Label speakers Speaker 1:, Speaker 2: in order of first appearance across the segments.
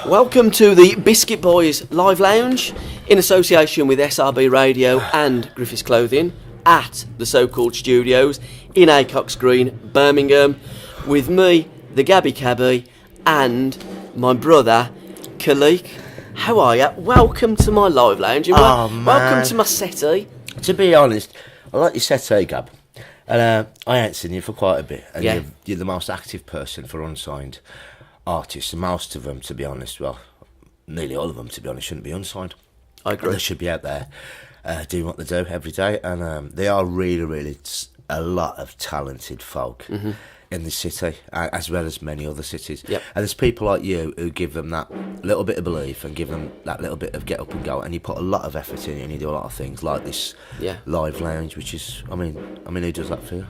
Speaker 1: Welcome to the Biscuit Boys Live Lounge in association with SRB Radio and Griffiths Clothing at the so-called studios in Acox Green, Birmingham, with me, the Gabby Cabby, and my brother, Khaliq. How are you? Welcome to my Live Lounge. Welcome to my settee.
Speaker 2: To be honest, I like your settee, Gab. And I ain't seen you for quite a bit. And you're the most active person for unsigned artists. And most of them, to be honest, well, nearly all of them, to be honest, shouldn't be unsigned.
Speaker 1: I agree.
Speaker 2: They should be out there doing what they do every day. And they are really a lot of talented folk in the city, as well as many other cities.
Speaker 1: Yep.
Speaker 2: And there's people like you who give them that little bit of belief and give them that little bit of get up and go. And you put a lot of effort in it and you do a lot of things like this live lounge, which is, I mean, who does that for you?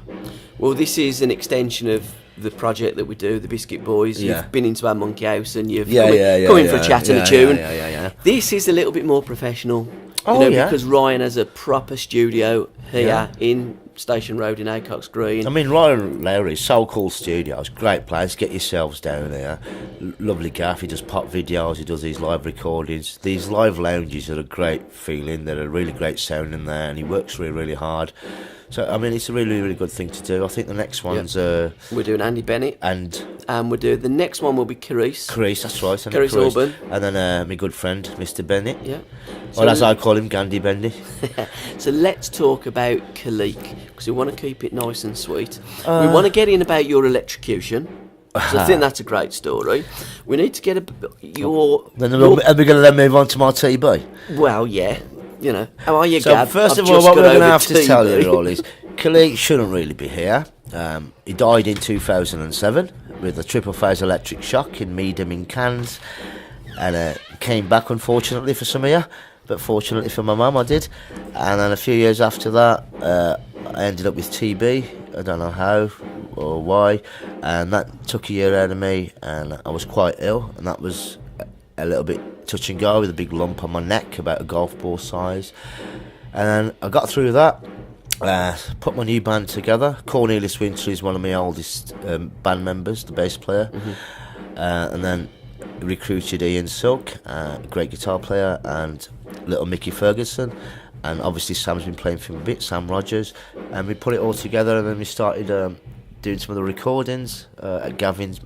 Speaker 1: Well, this is an extension of the project that we do, the Biscuit Boys. You've been into our monkey house and you've come in for a chat and a tune. This is a little bit more professional, because Ryan has a proper studio here in Station Road in Acox Green.
Speaker 2: I mean, Ryan Lowry's So Cool Studios, great place. Get yourselves down there. Lovely gaff. He does pop videos. He does these live recordings. These live lounges are a great feeling. They're a really great sound in there, and he works really hard. So, I mean, it's a really good thing to do. I think the next one's...
Speaker 1: we're doing Andy Bennett.
Speaker 2: And
Speaker 1: we're doing... The next one will be Carice.
Speaker 2: Carice, that's right.
Speaker 1: Carice Auburn.
Speaker 2: And then my good friend, Mr. Bennett.
Speaker 1: Yeah.
Speaker 2: Or as I call him, Gandhi Bendy.
Speaker 1: So let's talk about Khaliq, because we want to keep it nice and sweet. We want to get in about your electrocution. So I think that's a great story. We need to get your...
Speaker 2: Then are we going to then move on to my TB?
Speaker 1: Well, yeah. You know, how are you,
Speaker 2: so
Speaker 1: Gab?
Speaker 2: First of all, what we're going to have to tell you all is Khaliq shouldn't really be here. He died in 2007 with a triple phase electric shock in Meadham in Cannes, and came back unfortunately for some of you, but fortunately for my mum I did. And then a few years after that I ended up with TB. I don't know how or why, and that took a year out of me, and I was quite ill, and that was a little bit touch and go with a big lump on my neck about a golf ball size. And then I got through that, put my new band together. Cornelius Winter is one of my oldest band members, the bass player. And then recruited Ian Silk, great guitar player, and little Mickey Ferguson, and obviously Sam's been playing for a bit, Sam Rogers, and we put it all together, and then we started doing some of the recordings at Gavin's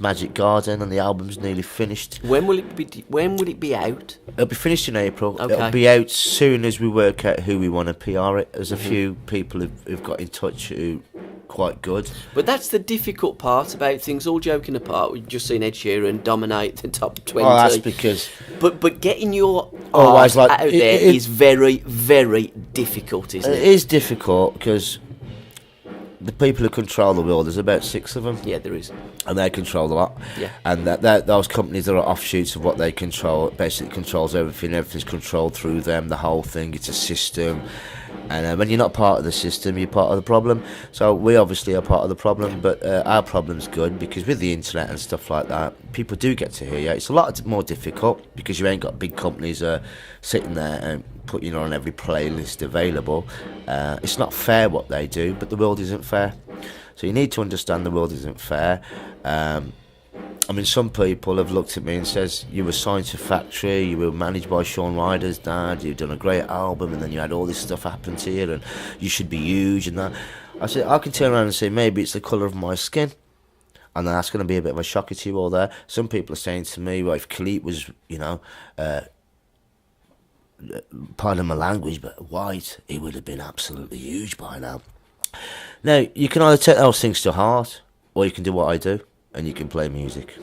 Speaker 2: Magic Garden, and the album's nearly finished.
Speaker 1: When will it be out?
Speaker 2: It'll be finished in April.
Speaker 1: Okay.
Speaker 2: It'll be out soon as we work out who we want to PR it. There's a few people who've got in touch who quite good.
Speaker 1: But that's the difficult part about things. All joking apart, we've just seen Ed Sheeran dominate the top 20.
Speaker 2: Oh, that's because...
Speaker 1: But getting your art out there is very, very difficult, isn't it?
Speaker 2: It is difficult because the people who control the world, there's about 6 of them.
Speaker 1: Yeah, there is.
Speaker 2: And they control a lot.
Speaker 1: Yeah.
Speaker 2: And those companies that are offshoots of what they control, basically controls everything. Everything's controlled through them, the whole thing. It's a system. And when you're not part of the system, you're part of the problem. So we obviously are part of the problem, but our problem's good because with the internet and stuff like that, people do get to hear you. It's a lot more difficult because you ain't got big companies sitting there and putting you on every playlist available. It's not fair what they do, but the world isn't fair. So you need to understand the world isn't fair. I mean, some people have looked at me and says, you were signed to Factory, you were managed by Shawn Ryder's dad, you've done a great album, and then you had all this stuff happen to you, and you should be huge and that. I said, I can turn around and say, maybe it's the colour of my skin. And that's going to be a bit of a shocker to you all there. Some people are saying to me, well, if Khaliq was, pardon my language, but white, he would have been absolutely huge by now. Now, you can either take those things to heart, or you can do what I do, and you can play music.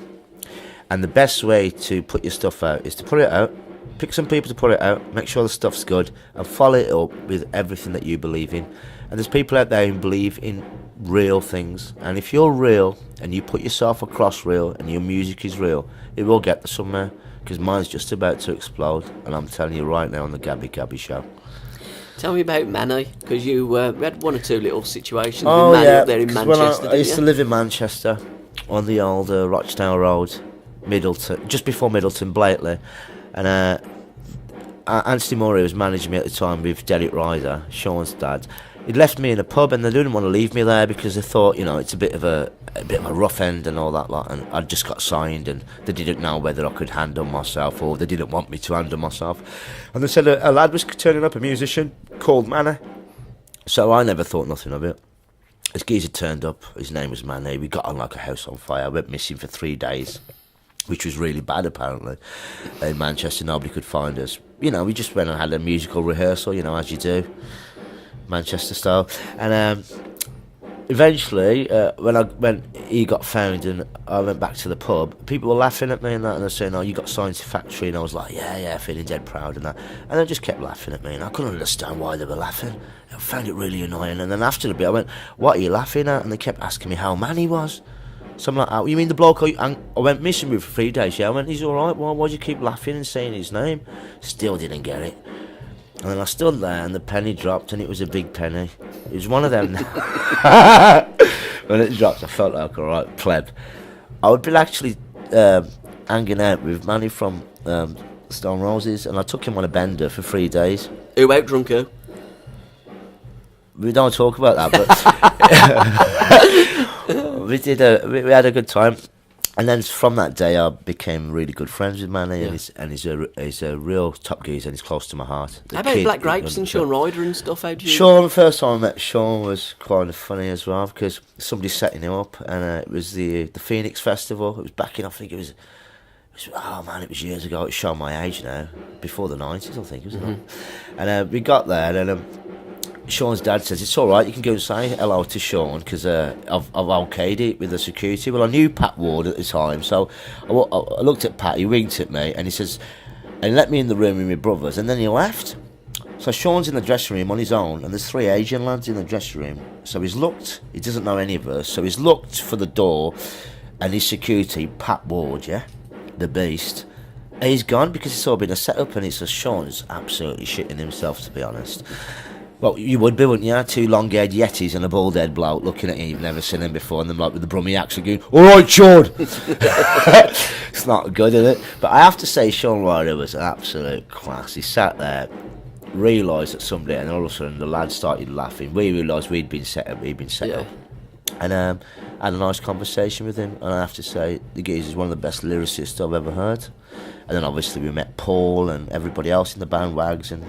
Speaker 2: And the best way to put your stuff out is to put it out, pick some people to put it out, make sure the stuff's good, and follow it up with everything that you believe in. And there's people out there who believe in real things, and if you're real and you put yourself across real and your music is real, it will get to somewhere, because mine's just about to explode, and I'm telling you right now on the Gabby Gabby show.
Speaker 1: Tell me about Manny, because you had one or two little situations with Manny up there in Manchester.
Speaker 2: I used to live in Manchester on the old Rochdale Road, Middleton, just before Middleton, Blakely, and Anthony Murray was managing me at the time with Derek Ryder, Shawn's dad, he'd left me in a pub, and they didn't want to leave me there because they thought, it's a bit of a rough end and all that lot. And I just got signed, and they didn't know whether I could handle myself, or they didn't want me to handle myself. And they said a lad was turning up, a musician called Manny. So I never thought nothing of it. This geezer turned up. His name was Manny. We got on like a house on fire. Went missing for 3 days, which was really bad apparently. In Manchester, nobody could find us. We just went and had a musical rehearsal, as you do. Manchester style. And eventually, when he got found and I went back to the pub, people were laughing at me and that, and they're saying, "Oh, you got signed to Factory," and I was like, yeah, feeling dead proud and that. And they just kept laughing at me, and I couldn't understand why they were laughing. I found it really annoying. And then after a bit, I went, "What are you laughing at?" And they kept asking me how man he was. So I'm like, "Oh, you mean the bloke I went missing with for 3 days?" Yeah, I went, "He's all right. Why'd you keep laughing and saying his name?" Still didn't get it. And then I stood there, and the penny dropped, and it was a big penny. It was one of them. When it dropped, I felt like a right pleb. I would be actually hanging out with Manny from Stone Roses, and I took him on a bender for 3 days.
Speaker 1: Who out drunk who?
Speaker 2: We don't talk about that, but we had a good time. And then from that day, I became really good friends with Manny, and he's a real top geezer, and he's close to my heart.
Speaker 1: How about Black Grapes and Shawn Ryder and stuff? How do you?
Speaker 2: Shawn, the first time I met Shawn was quite funny as well, because somebody setting him up, and it was the Phoenix Festival. It was back in, I think it was years ago. It's showing my age now, before the 90s, I think, wasn't it? And we got there, and Shawn's dad says, "It's all right, you can go and say hello to Shawn, because I've okayed it with the security." Well, I knew Pat Ward at the time, so I looked at Pat, he winked at me, and he says, and he let me in the room with my brothers, and then he left. So Shawn's in the dressing room on his own, and there's 3 Asian lads in the dressing room. So he doesn't know any of us, so he's looked for the door, and his security, Pat Ward, the beast, he's gone, because it's all been a setup, and it's a Shawn's absolutely shitting himself, to be honest. Well, you would be, wouldn't you? 2 long-haired Yetis and a bald-head bloke looking at you. You've never seen him before, and them like with the Brummie accent going, "All right, Shawn." It's not good, is it? But I have to say, Shawn Ryder was an absolute class. He sat there, realised that somebody, and all of a sudden the lads started laughing. We realised we'd been set up, and had a nice conversation with him. And I have to say, the geezer is one of the best lyricists I've ever heard. And then obviously we met Paul and everybody else in the band, Wags, and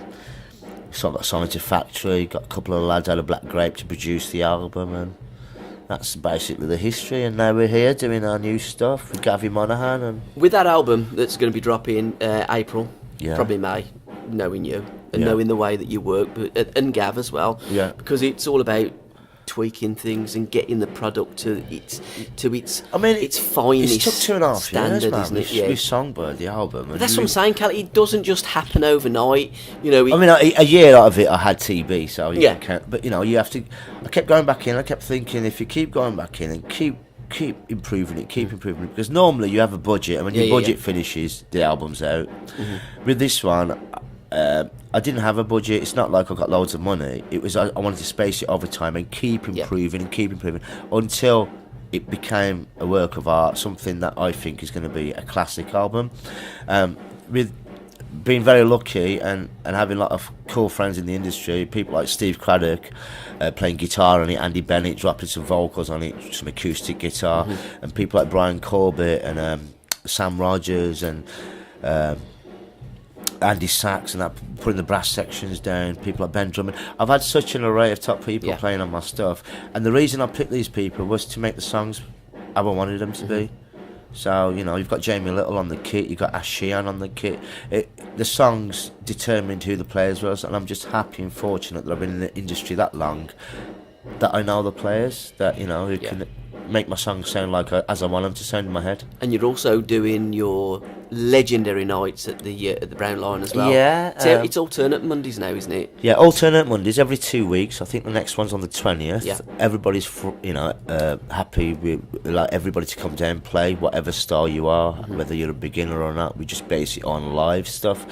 Speaker 2: so I got signed to Factory, got a couple of lads out of Black Grape to produce the album, and that's basically the history. And now we're here doing our new stuff with Gavin Monahan. And
Speaker 1: with that album that's going to be dropping April, probably May, knowing you and knowing the way that you work, and Gav as well, because it's all about tweaking things and getting the product to its finest.
Speaker 2: It took 2.5
Speaker 1: standard,
Speaker 2: years, man,
Speaker 1: isn't it?
Speaker 2: with Songbird, the album.
Speaker 1: But that's what I'm saying, Khaliq. It doesn't just happen overnight.
Speaker 2: A year out of it, I had TB, so you can't. But you have to. I kept going back in. I kept thinking, if you keep going back in and keep improving it, because normally you have a budget, and when your budget finishes, the album's out. With this one, I didn't have a budget. It's not like I got loads of money. It was I wanted to space it over time and keep improving until it became a work of art, something that I think is going to be a classic album. With being very lucky and having a lot of cool friends in the industry, people like Steve Craddock playing guitar on it, Andy Bennett dropping some vocals on it, some acoustic guitar, and people like Brian Corbett and Sam Rogers and Andy Sachs and that, putting the brass sections down, people like Ben Drummond. I've had such an array of top people playing on my stuff, and the reason I picked these people was to make the songs how I wanted them to be. So, you've got Jamie Little on the kit, you've got Ash Sheehan on the kit. The songs determined who the players was, and I'm just happy and fortunate that I've been in the industry that long, that I know the players, that, who can make my songs sound like as I want them to sound in my head.
Speaker 1: And you're also doing your legendary nights at the Brown Lion as well.
Speaker 2: Yeah.
Speaker 1: So it's alternate Mondays now, isn't it?
Speaker 2: Yeah, alternate Mondays every 2 weeks. I think the next one's on the 20th.
Speaker 1: Yeah.
Speaker 2: Everybody's happy with everybody to come down and play whatever style you are, whether you're a beginner or not. We just base it on live stuff.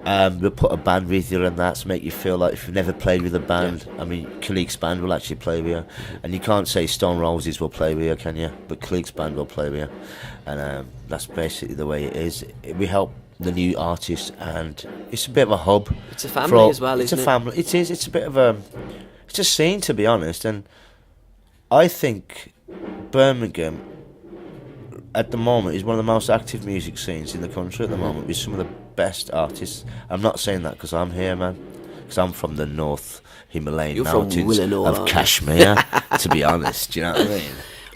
Speaker 2: We'll put a band with you and that to make you feel like if you've never played with a band. I mean, Khaliq's band will actually play with you, and you can't say Stone Roses will play with you, can you? But Khaliq's band will play with you, and that's basically the way it is. We help the new artists, and it's a bit of a hub.
Speaker 1: It's a family as well, isn't it?
Speaker 2: It's a family. It is. It's a bit of a. it's a scene, to be honest, and I think Birmingham at the moment is one of the most active music scenes in the country at the moment, with some of the best artists. I'm not saying that because I'm here, man, because I'm from the North Himalayan mountains of Kashmir, to be honest. Do you know what I mean?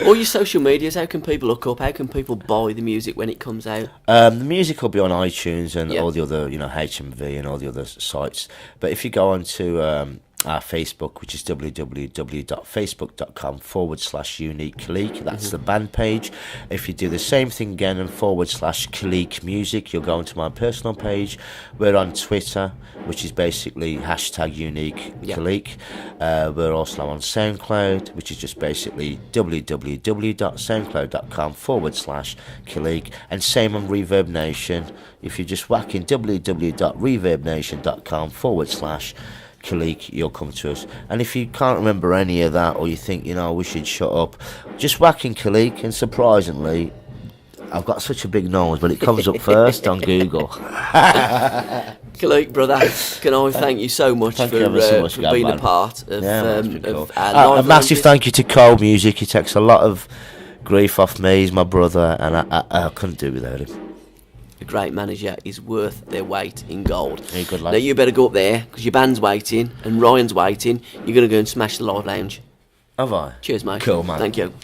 Speaker 1: All your social medias, how can people look up? How can people buy the music when it comes out?
Speaker 2: The music will be on iTunes and all the other, HMV and all the other sites. But if you go on to our Facebook, which is www.facebook.com/Unique Khaliq, that's the band page. If you do the same thing again and /Khaliq Music, you'll go onto my personal page. We're on Twitter, which is basically #Unique Khaliq. We're also on SoundCloud, which is just basically www.soundcloud.com/Khaliq, and same on Reverb Nation. If you just whack in www.reverbnation.com/Khaliq, you'll come to us. And if you can't remember any of that, or you think, we should shut up, just whack in Khaliq, and surprisingly, I've got such a big nose, but it comes up first on Google.
Speaker 1: Khaliq, brother, can I thank you so much for being a part of,
Speaker 2: cool.
Speaker 1: our live
Speaker 2: a massive thank you to Cole Music. He takes a lot of grief off me. He's my brother, and I couldn't do without him.
Speaker 1: A great manager is worth their weight in gold.
Speaker 2: Yeah, good lad.
Speaker 1: Now you better go up there, because your band's waiting and Ryan's waiting. You're going to go and smash the live lounge.
Speaker 2: Have I?
Speaker 1: Cheers, mate.
Speaker 2: Cool, man.
Speaker 1: Thank you.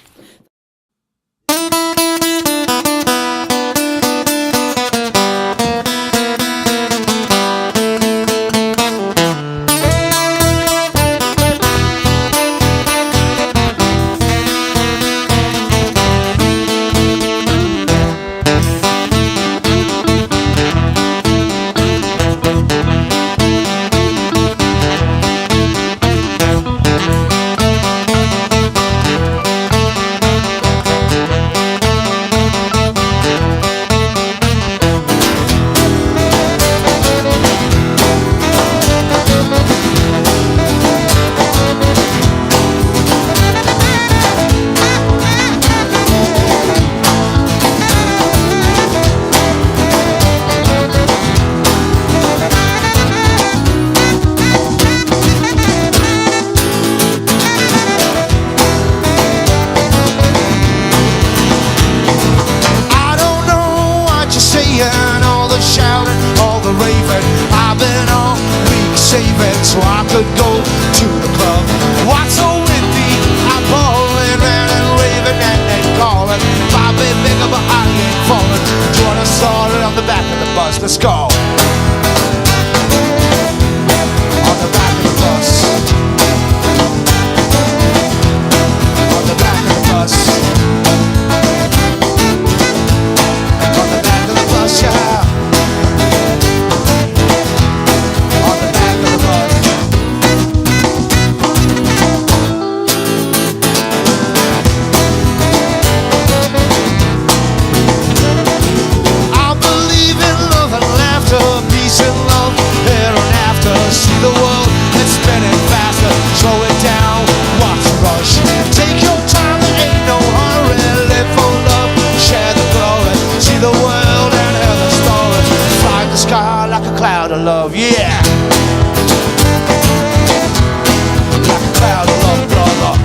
Speaker 3: so I could go to the club. What's so with me? I'm ballin', and raving and calling. I've been bigger, but I ain't falling. Join us all on the back of the bus. Let's go. On the back of the bus. On the back of the bus. On the back of the bus, yeah. See the world, it's spinning faster. Slow it down, watch the rush. Take your time, there ain't no hurry. Live for love, share the glory. See the world and hear the story. Fly the sky like a cloud of love, yeah. Like a cloud of love, brother.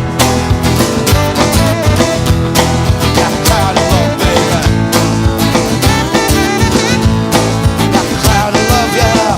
Speaker 3: Like a cloud of love, baby. Like a cloud of love, yeah.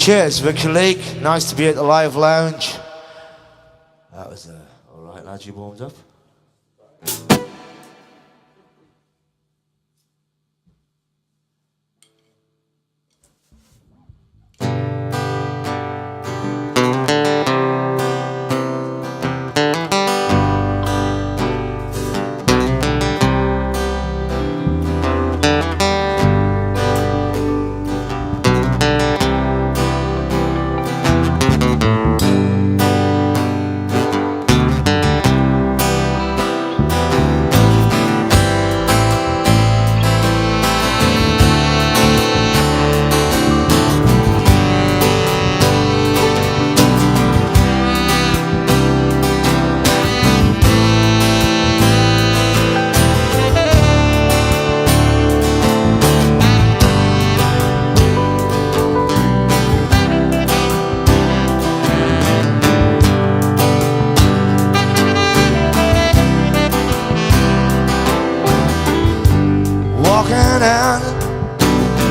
Speaker 3: Cheers, we're Khaliq. Nice to be at the Live Lounge. That was alright, lads, you warmed up.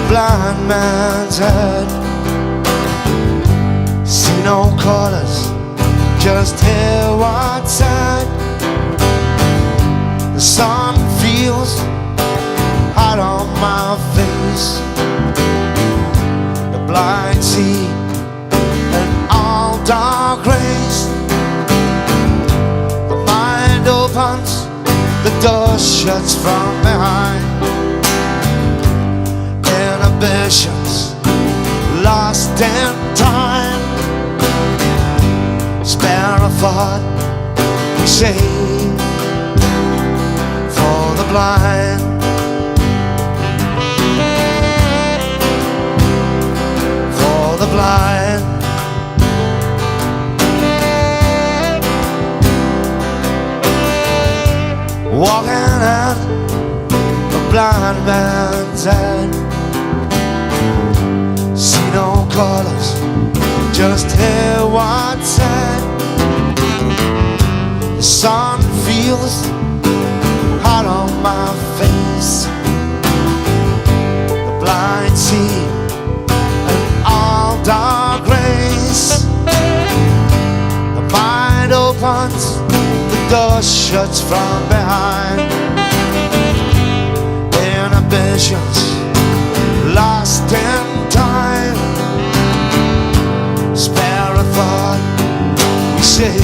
Speaker 3: Blind man's head. See no colors, just hear what's said. The sun feels hot on my face. The blind see and all dark rays. The mind opens, the door shuts from behind. Inhibitions lost in time. Spare a thought, we say, for the blind. For the blind. Walking at a blind man's head. See no colors, just hear what's said. The sun feels hot on my face. The blind see and all dark grace. The mind opens, the door shuts from behind. Inhibitions lost in time. Spare a thought, we say,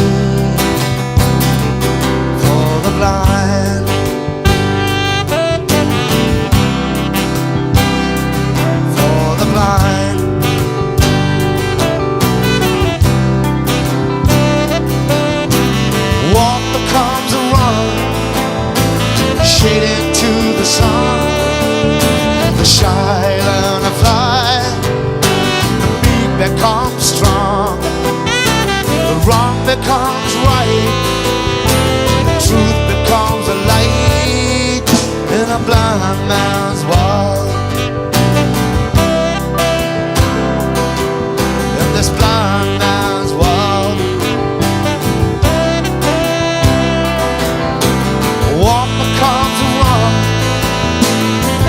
Speaker 3: for the blind. For the blind. Walk becomes a run, shaded to the sun. The shy learn to fly, the meek becomes strong, the wrong becomes right, the truth becomes a light in a blind man's world. In this blind man's world, walk becomes a run,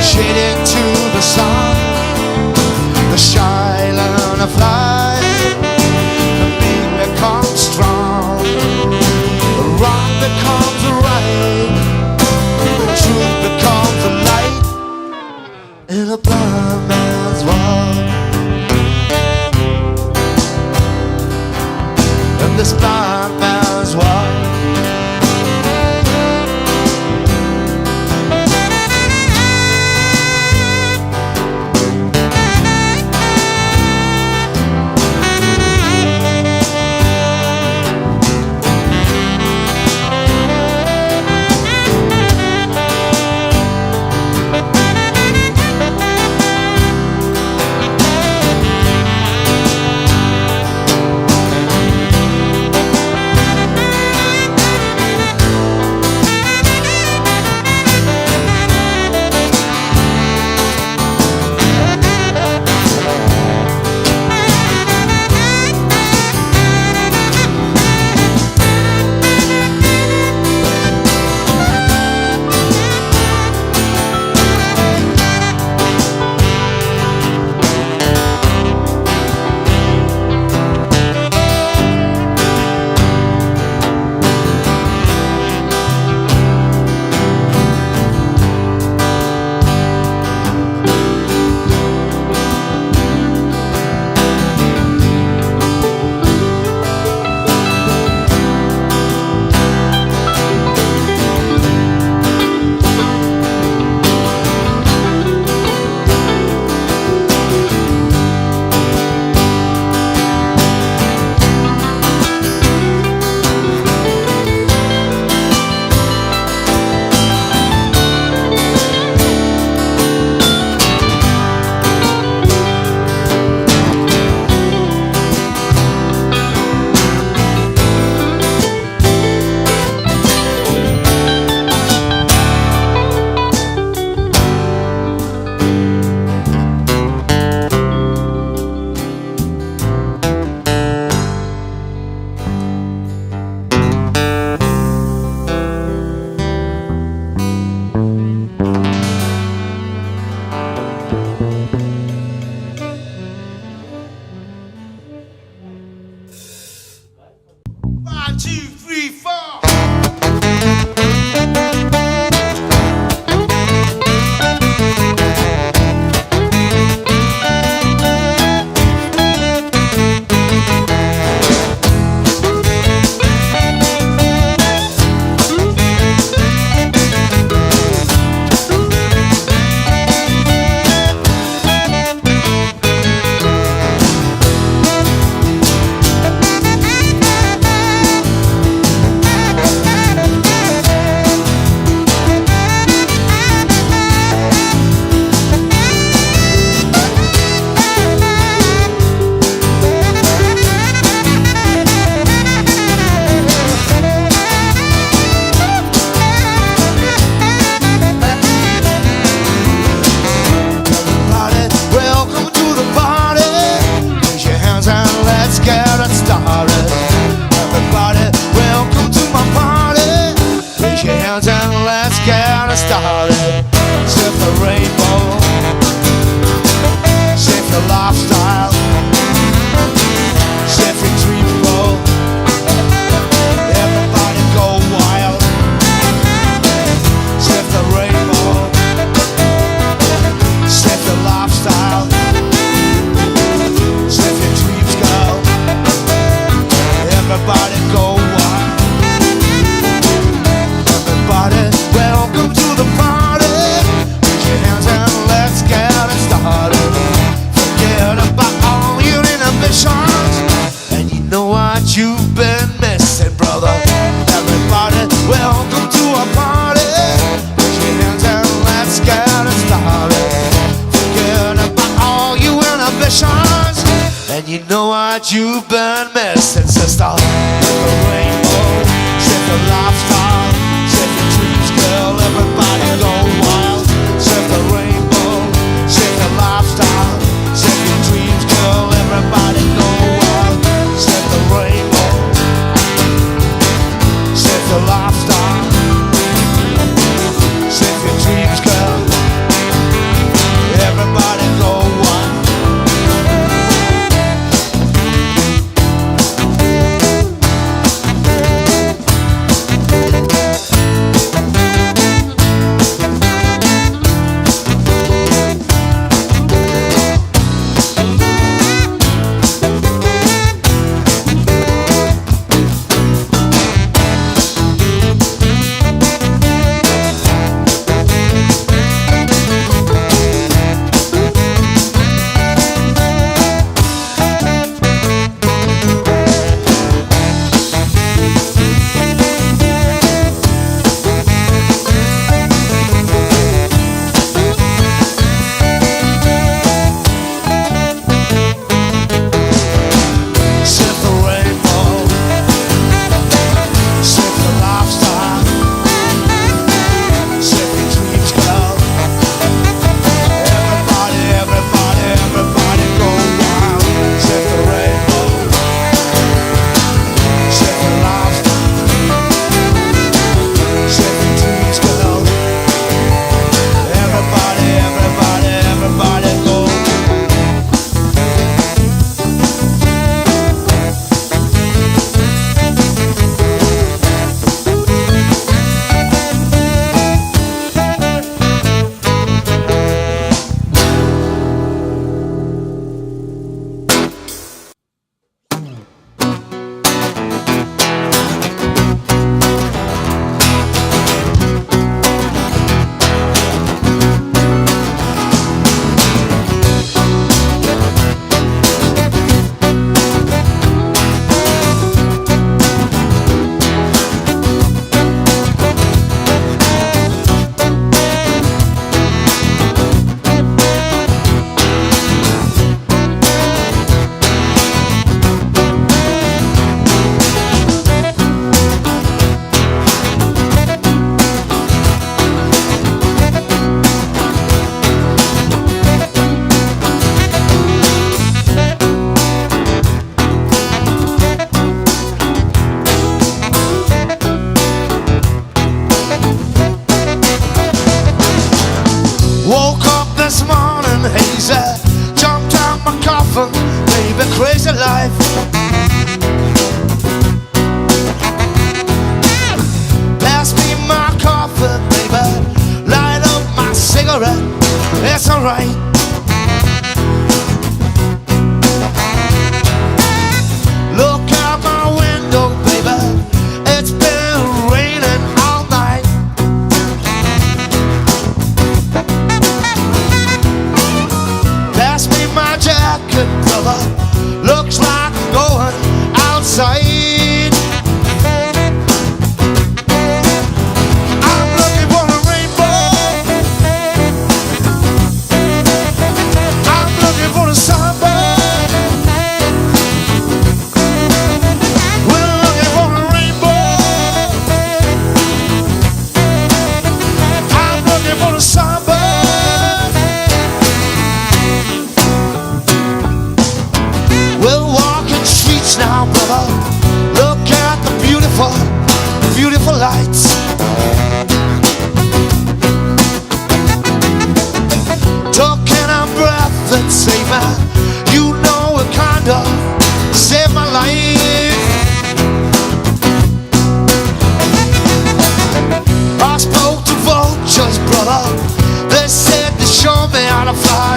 Speaker 3: shaded to the sun. The shy learn to fly, the meek becomes strong, the wrong becomes right, the truth becomes a light in a blind man's world. In this blind man's world. your hands and let's get started. Sip the rainbow, sip the lifestyle, sip your dream roll. Everybody go wild. Sip the rainbow, sip the lifestyle, sip your dreams, girl. Everybody go wild. Everybody, welcome to the party. Put your hands and let's get it started. Forget about all your inhibitions, and you know what you've been missing, brother. Everybody, welcome to a party. Put your hands and let's get it started. Forget about all your inhibitions, and you know what you've been missing, sister. The rainbow, sip the lifestyle, sip your dreams, girl. Everybody go wild. Sip the rainbow, sip the lifestyle, sip your dreams, girl. Everybody go wild. Sip the rainbow, sip the lifestyle, sip your dreams, girl. Everybody go wild. Woke up this morning hazy, jumped out my coffin, baby, crazy life. Pass me my coffee, baby, light up my cigarette, it's alright. Look out my window, baby, it's been raining all night. Pass me my jacket, brother, looks like I'm going outside. I'm looking for a rainbow, I'm looking for a sunburn. We're looking for a rainbow, I'm looking for a sunburn. We're walking streets now, brother. Look at the beautiful, beautiful lights.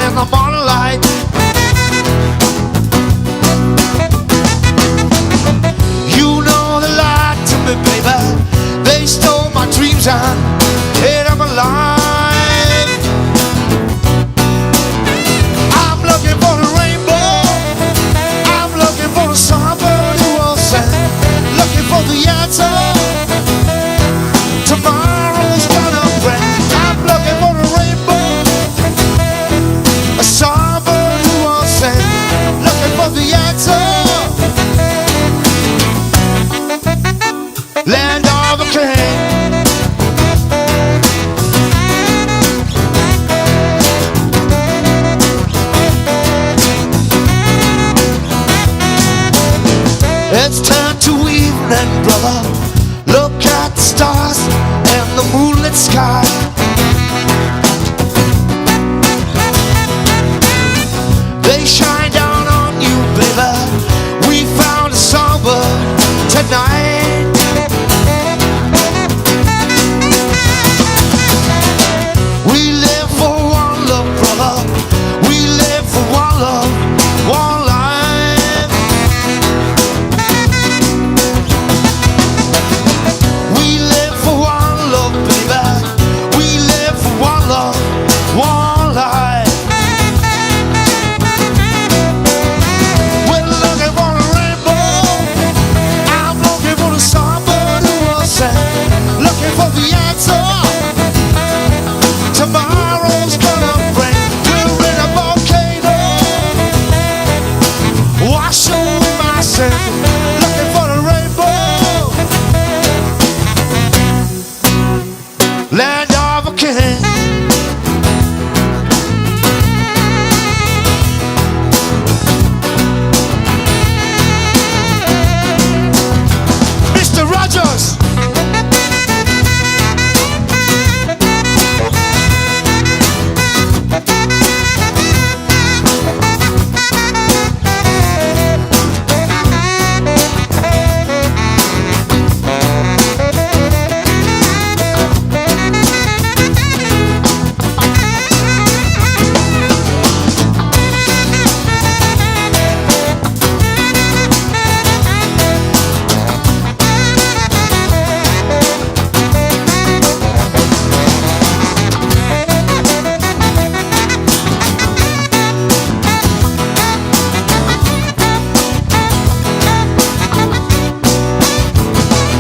Speaker 3: in the morning light. You know they lied to me, baby. They stole my dreams and ate up my life. I'm looking for the rainbow. I'm looking for the songbird who will sing. Looking for the answer tomorrow's gonna bring. I'm looking for the rainbow, a songbird who will sing. Looking for the answer, land of the king. It's time to evening, brother. Look at the stars and the moonlit sky. They shine down on you, baby. We found a songbird tonight. We live for one love, brother. We live for one love, one life. We live for one love, baby. We live for one love, one life. We're looking for a rainbow. I'm looking for the songbird who will sing. Looking for the answer tomorrow's gonna bring. We're in a volcano, wash away my sin. Looking for the rainbow, land of a king. Mr. Rogers.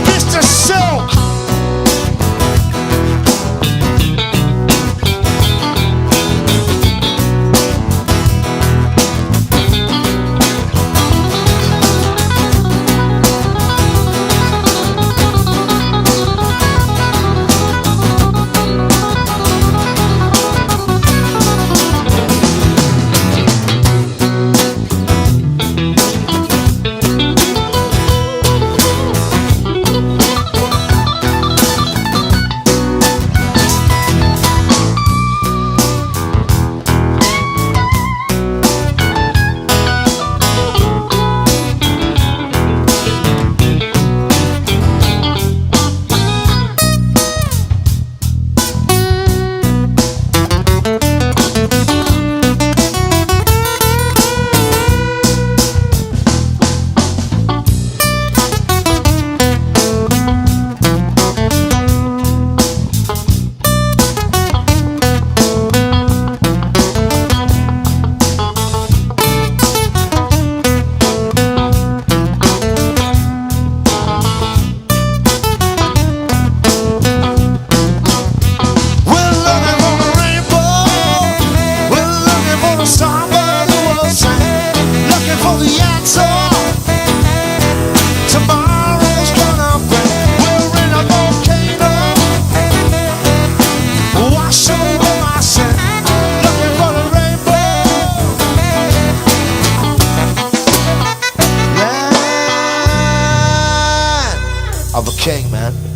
Speaker 3: Mr. Silk. We're looking for the rainbow. We're looking for the songbird who will sing. Looking for the answer tomorrow's gonna bring. We're in a volcano, wash over my sin. Looking for the rainbow, land of a king, man.